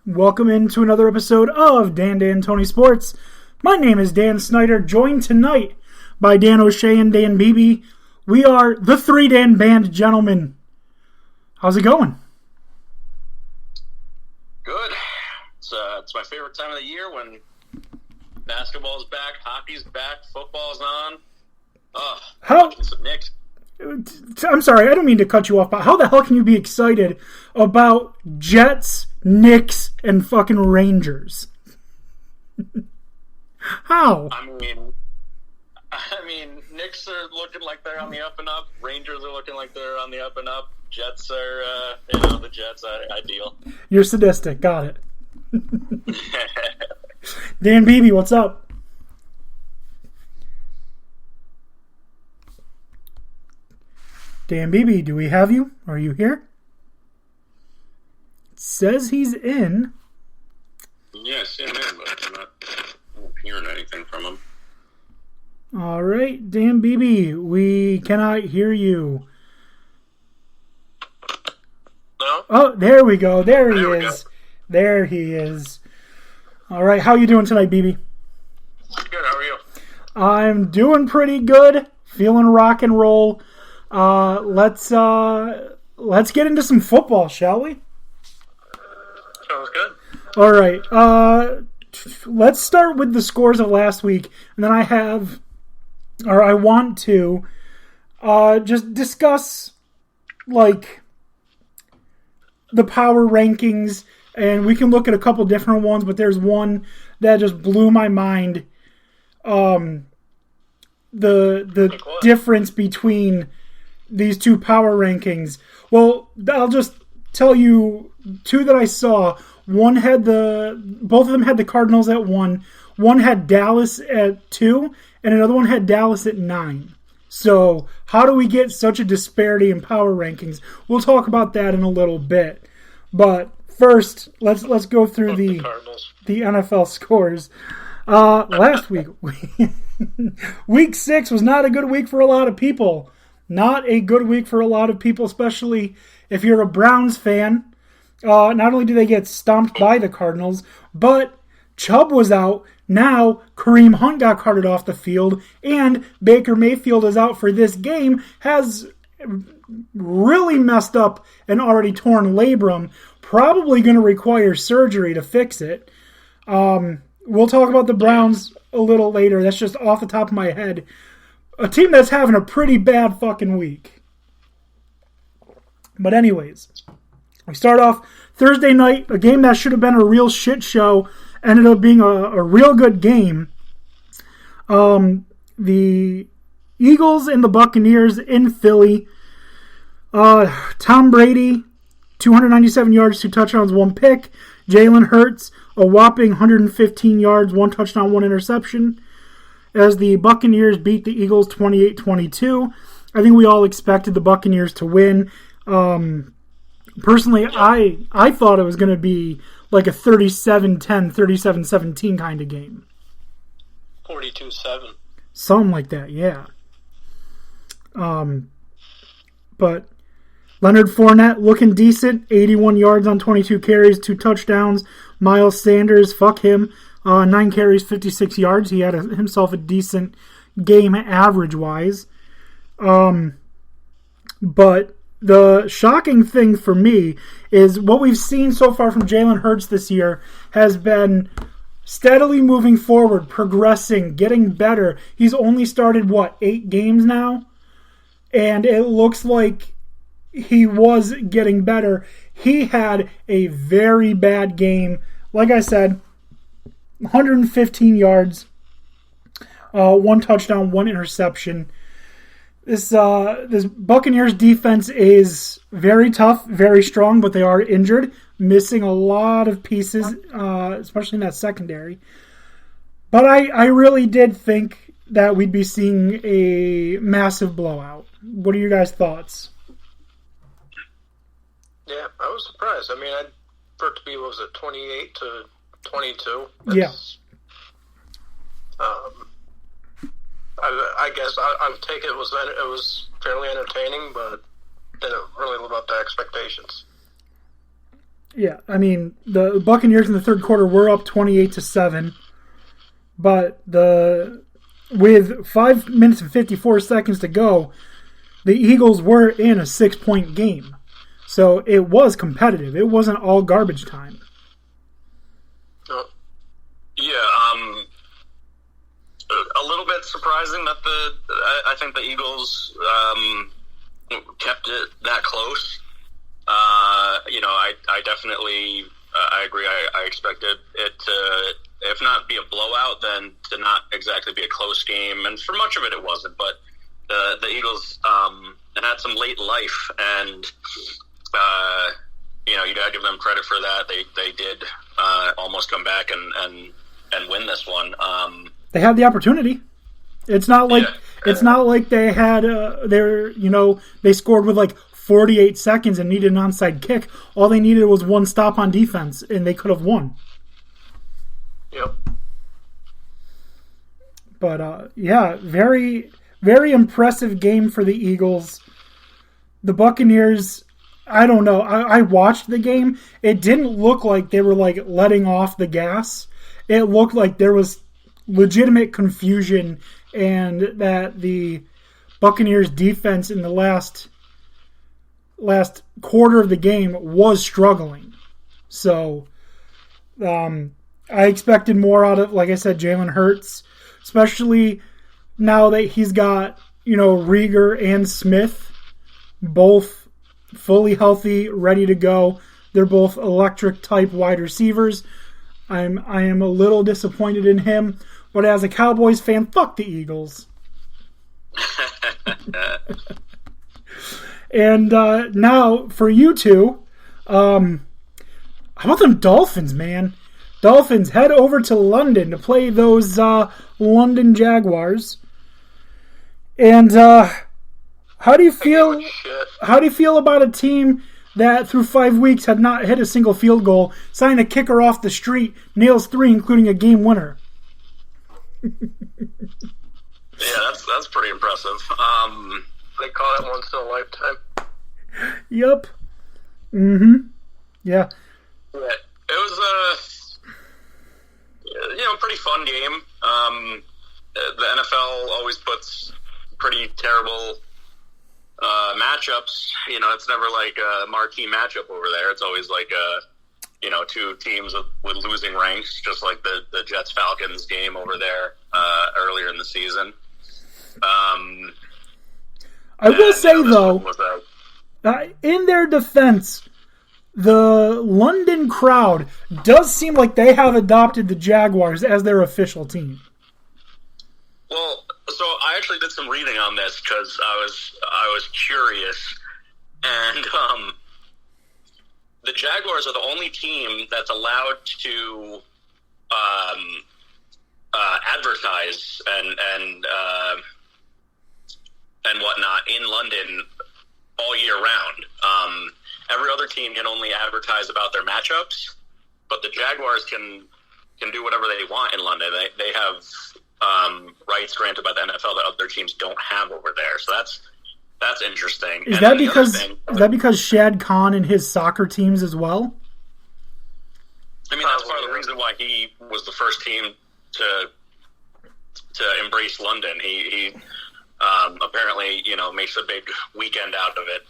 Welcome into another episode of Dan Tony Sports. My name is Dan Snyder, joined tonight by Dan O'Shea and Dan Beebe. We are the Three Dan Band, gentlemen. How's it going? Good. It's my favorite time of the year when basketball's back, hockey's back, football's on. Watching some Knicks. I'm sorry, I don't mean to cut you off, but how the hell can you be excited about Jets, Knicks, and fucking Rangers? How? I mean, Knicks are looking like they're on the up and up. Rangers are looking like they're on the up and up. Jets are, the Jets are ideal. You're sadistic. Got it. Dan Beebe, what's up? Dan Beebe, do we have you? Are you here? It says he's in. Yes, I'm in, but I'm not hearing anything from him. All right, Dan Beebe, we cannot hear you. No? Oh, there we go. There he is. There he is. All right, how you doing tonight, Beebe? Good, how are you? I'm doing pretty good. Feeling rock and roll. Let's get into some football, shall we? Sounds good. All right. Let's start with the scores of last week, and then I want to just discuss like the power rankings, and we can look at a couple different ones, but there's one that just blew my mind. The difference between these two power rankings. Well, I'll just tell you two that I saw. Both of them had the Cardinals at 1. One had Dallas at 2, and another one had Dallas at 9. So, how do we get such a disparity in power rankings? We'll talk about that in a little bit. But first, let's go through the NFL scores. Last week, week 6 was not a good week for a lot of people. Not a good week for a lot of people, especially if you're a Browns fan. Not only do they get stomped by the Cardinals, but Chubb was out. Now Kareem Hunt got carted off the field, and Baker Mayfield is out for this game. Has really messed up an already torn labrum. Probably going to require surgery to fix it. We'll talk about the Browns a little later. That's just off the top of my head. A team that's having a pretty bad fucking week. But anyways, we start off Thursday night, a game that should have been a real shit show, ended up being a real good game. The Eagles and the Buccaneers in Philly. Tom Brady, 297 yards, 2 touchdowns, 1 pick. Jalen Hurts, a whopping 115 yards, 1 touchdown, 1 interception. As the Buccaneers beat the Eagles 28-22. I think we all expected the Buccaneers to win. Personally, I thought it was going to be like a 37-10, 37-17 kind of game. 42-7. Something like that, yeah. But Leonard Fournette looking decent, 81 yards on 22 carries, 2 touchdowns. Miles Sanders, fuck him. 9 carries, 56 yards. He had himself a decent game average-wise. But the shocking thing for me is what we've seen so far from Jalen Hurts this year has been steadily moving forward, progressing, getting better. He's only started, 8 games now? And it looks like he was getting better. He had a very bad game. Like I said, 115 yards, 1 touchdown, 1 interception. This Buccaneers defense is very tough, very strong, but they are injured, missing a lot of pieces, especially in that secondary. But I really did think that we'd be seeing a massive blowout. What are your guys' thoughts? Yeah, I was surprised. I mean, for it to be, 28-22? Yeah. I guess I would take it was fairly entertaining, but didn't really live up to expectations. Yeah, I mean, the Buccaneers in the third quarter were up 28-7, but with 5 minutes and 54 seconds to go, the Eagles were in a 6-point game. So it was competitive. It wasn't all garbage time. A little bit surprising that I think the Eagles kept it that close. I definitely I agree. I expected it to, if not be a blowout, then to not exactly be a close game. And for much of it, it wasn't. But the Eagles had some late life, and you got to give them credit for that. They did almost come back and win this one. They had the opportunity. It's not like they had they scored with like 48 seconds and needed an onside kick. All they needed was one stop on defense, and they could have won. Yep. But very, very impressive game for the Eagles. The Buccaneers, I don't know. I watched the game. It didn't look like they were like letting off the gas. It looked like there was legitimate confusion, and that the Buccaneers defense in the last quarter of the game was struggling. So I expected more out of, like I said, Jalen Hurts, especially now that he's got, Rieger and Smith both fully healthy, ready to go. They're both electric type wide receivers. I am a little disappointed in him, but as a Cowboys fan, fuck the Eagles. And now for you two, how about them Dolphins, man? Dolphins head over to London to play those London Jaguars. And how do you feel? How do you feel about a team that through 5 weeks had not hit a single field goal, signed a kicker off the street, nails 3, including a game winner? Yeah, that's pretty impressive. They call it once in a lifetime. Yep. Mm-hmm. Yeah. It was a pretty fun game. The NFL always puts pretty terrible matchups. It's never like a marquee matchup over there. It's always like two teams with losing ranks, just like the Jets-Falcons game over there earlier in the season. I will say, though, in their defense, the London crowd does seem like they have adopted the Jaguars as their official team. Well, so I actually did some reading on this because I was curious, and the Jaguars are the only team that's allowed to advertise and whatnot in London all year round. Every other team can only advertise about their matchups, but the Jaguars can do whatever they want in London. They have rights granted by the NFL that other teams don't have over there. So that's interesting. Is that because Shad Khan and his soccer teams as well? I mean, that's part of the reason why he was the first team to embrace London. He apparently, makes a big weekend out of it,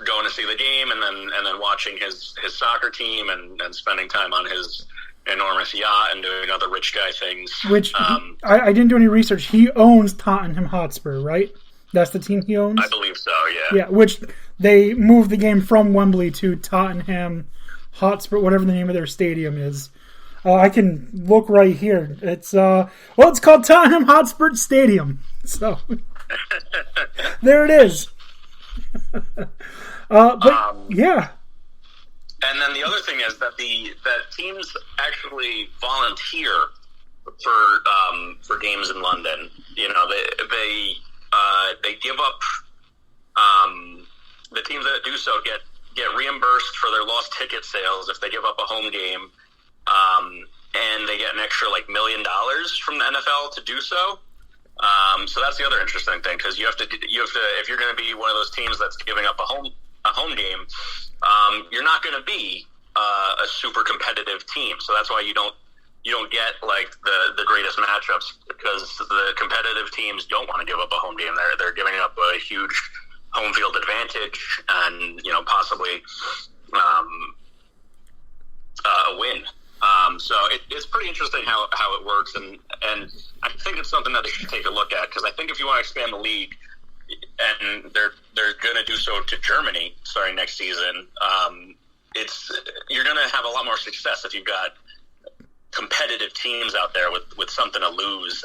going to see the game and then watching his soccer team and spending time on his enormous yacht and doing other rich guy things. Which I didn't do any research. He owns Tottenham Hotspur, right? That's the team he owns? I believe so, yeah. Yeah, which they moved the game from Wembley to Tottenham Hotspur, whatever the name of their stadium is. I can look right here. It's it's called Tottenham Hotspur Stadium. So there it is. Yeah. And then the other thing is that that teams actually volunteer for games in London. They give up. The teams that do so get reimbursed for their lost ticket sales if they give up a home game, and they get an extra $1 million from the NFL to do so. So that's the other interesting thing, because you have to if you're going to be one of those teams that's giving up a home home game, you're not going to be a super competitive team. So that's why you don't get like the greatest matchups, because the competitive teams don't want to give up a home game. They're giving up a huge home field advantage and possibly a win. So it's pretty interesting how it works, and I think it's something that they should take a look at, because I think if you want to expand the league, and they're going to do so to Germany starting next season, you're going to have a lot more success if you've got competitive teams out there with something to lose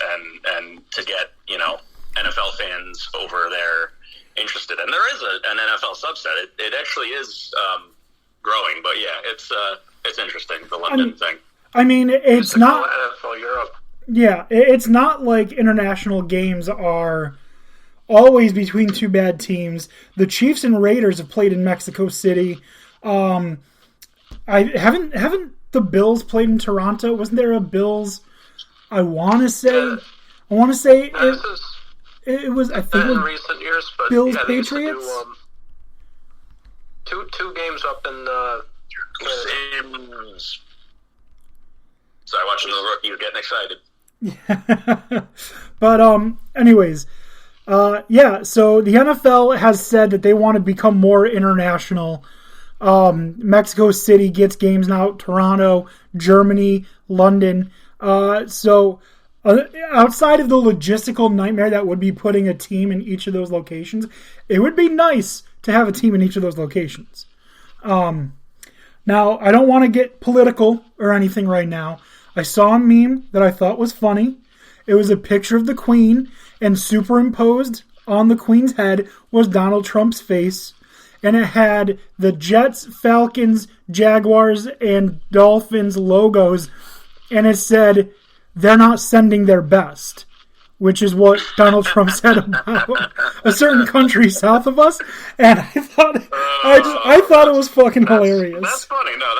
and to get NFL fans over there interested. And there is an NFL subset. It actually is growing, but yeah, it's interesting, the London thing. I mean, it's not NFL Europe. Yeah, it's not like international games are always between two bad teams. The Chiefs and Raiders have played in Mexico City. I haven't the Bills played in Toronto? Wasn't there a Bills? I want to say it was. I think in recent years, but Bills Patriots. Two games up in Canada. Sorry, watching the rookie, you're getting excited. But anyways, so the NFL has said that they want to become more international. Mexico City gets games now, Toronto, Germany, London. So outside of the logistical nightmare that would be putting a team in each of those locations, it would be nice to have a team in each of those locations. Now, I don't want to get political or anything right now. I saw a meme that I thought was funny. It was a picture of the Queen, and superimposed on the Queen's head was Donald Trump's face. And it had the Jets, Falcons, Jaguars, and Dolphins logos. And it said, "They're not sending their best," which is what Donald Trump said about a certain country south of us. And I thought it was fucking hilarious. That's funny. No,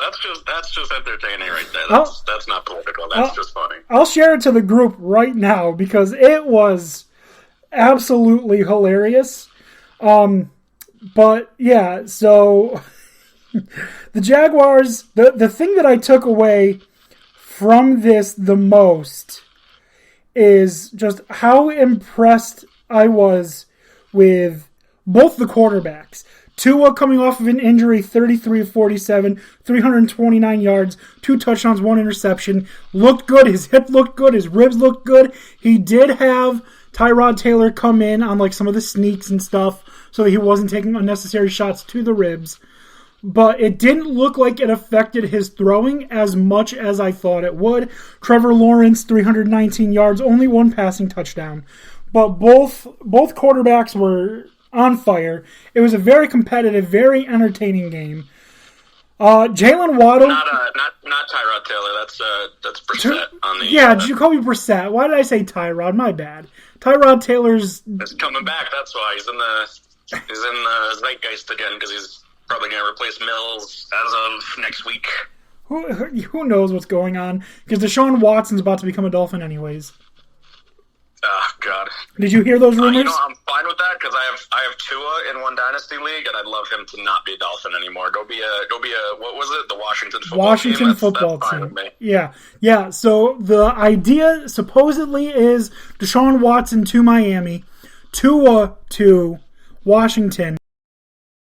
that's just entertaining right there. That's not political. That's just funny. I'll share it to the group right now because it was absolutely hilarious. But yeah, so the Jaguars, the thing that I took away from this the most is just how impressed I was with both the quarterbacks. Tua coming off of an injury, 33 of 47, 329 yards, 2 touchdowns, 1 interception. Looked good. His hip looked good. His ribs looked good. He did have Tyrod Taylor come in on like some of the sneaks and stuff so that he wasn't taking unnecessary shots to the ribs. But it didn't look like it affected his throwing as much as I thought it would. Trevor Lawrence, 319 yards, only 1 passing touchdown. But both quarterbacks were on fire. It was a very competitive, very entertaining game. Jalen Waddle. Not Tyrod Taylor. That's Brissett on the. Yeah, Jacoby Brissett. Why did I say Tyrod? My bad. Tyrod Taylor's. Is coming back. That's why he's in the zeitgeist again, because he's probably going to replace Mills as of next week. Who knows what's going on? Because Deshaun Watson's about to become a Dolphin anyways. Oh, God. Did you hear those rumors? I'm fine with that because I have Tua in one dynasty league, and I'd love him to not be a Dolphin anymore. Go be a what was it? The Washington football team. Yeah. So the idea supposedly is Deshaun Watson to Miami, Tua to Washington.